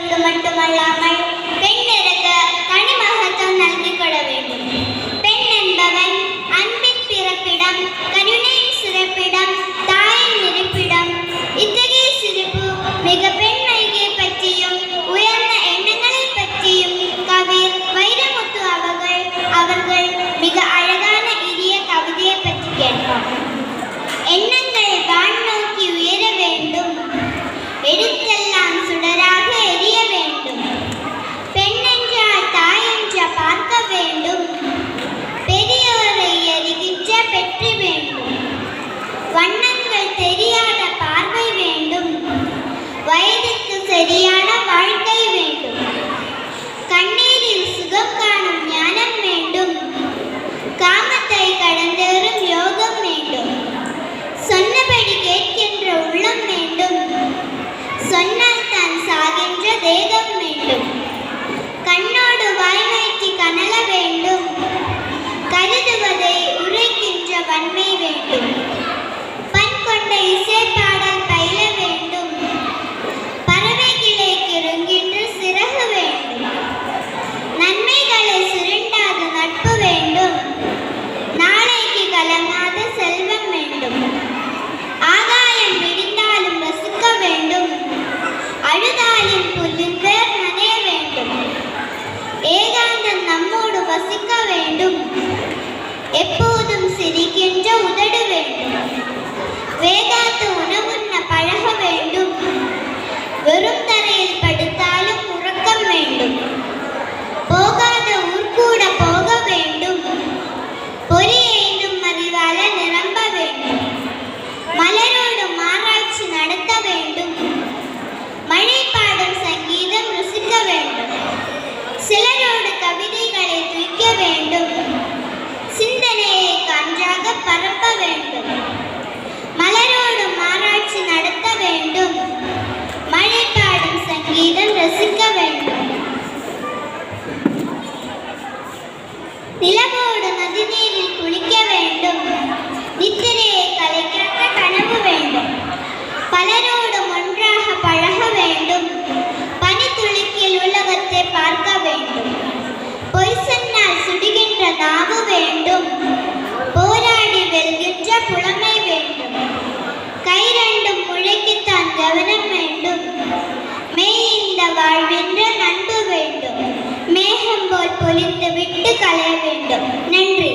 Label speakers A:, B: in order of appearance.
A: பெண்களுக்கு மட்டுமல்லாமல் பெண்ணிற்கு தனி மகத்துவம் நல்கிக்கொள்ள வேண்டும். பெண் என்பவன் அன்பின் பிறப்பிடம், கருணையின் சிறப்பிடம், தாயின் இருப்பிடம். இத்தகைய சிறப்பு மிக பெண்மையை பற்றியும் உயர்ந்த எண்ணங்களை பற்றியும் கவிர் வைரமுத்து அவர்கள் மிக அழகான இனிய கவிதையை பற்றி கேட்பார். எண்ணங்கள் வான் நோக்கி உயர வேண்டும், எடுத்தெல்லாம் சுடராக எரிய வேண்டும். பெண் என்றால் தாய் என்ற பார்க்க வேண்டும், பெரியோரை எரிகின்ற பெற்று வேண்டும். வண்ணங்கள் தெரியாத பார்வை வேண்டும், வயதுக்கு சரியான வாழ்க்கை வேண்டும். கண்ணீரில் சுகம் காணும் ஞானம் வேண்டும், காமத்தை கடந்தேறும் யோகம் வேண்டும். சொன்னபடி கேட்கின்ற உள்ளம் வேண்டும், சொன்னால் தான் சாகின்ற தேகம் வேண்டும். கண்ணோடு வாய்மைக்கு கனல வேண்டும், கருதுவதை உரைக்கின்ற வன்மை வேண்டும். பண் கொண்ட இசைப்பாடல் பயில வேண்டும், பறவை கிளை கிறங்கின்ற சிறகு வேண்டும். நன்மைகளை சுரண்டாத நட்பு வேண்டும், நாளைக்கு கலங்காத செல்வம் வேண்டும். ஆகாயம் விடிந்தாலும் ரசிக்க வேண்டும், அழுதாலும் புல்லின் பேர் நனைய வேண்டும். ஏகாந்தம் நம்மோடு வசிக்க வேண்டும், எப்போதும் சிரிக்கின்ற உதடு வேண்டும். வேகாத்து உணவுண்ண பழக வேண்டும், வெறும் தரையில் படுத்தாலும் உறக்கம் வேண்டும். போகாத ஊர்கூட போக வேண்டும், பொறி எய்தும் அறிவால நிரம்ப வேண்டும். மலரோடு ஆராய்ச்சி நடத்த வேண்டும், மழை பாடும் சங்கீதம் ருசிக்க வேண்டும். சிலரோடு கவிதைகளை துய்க்க வேண்டும், சிந்தனையை கன்றாக பரப்ப வேண்டும். மலரோடு ஆராய்ச்சி நடத்த வேண்டும், மழை பாடும் சங்கீதம் ரசிக்க வேண்டும். நிலவோடு நதிநீரில் குளிக்க வேண்டும், நித்திரையை கலைக்காத கனவு வேண்டும். பலரோடும் ஒன்றாக பழக வேண்டும், பனித்துளிக்கில் உலகத்தை பார்க்க வேண்டும். பொய் சொன்னால் சுடுகின்ற நாவு வேண்டும், போராடி வெல்கின்ற புலமை வேண்டும். கை ரெண்டும் முளைக்குத்தான் கவனம் வேண்டும், மேய்ந்த வாழ்வென்ற நண்பு வேண்டும். மேகம் போல் பொலிந்து விட்டு களைய வேண்டும். நன்றி.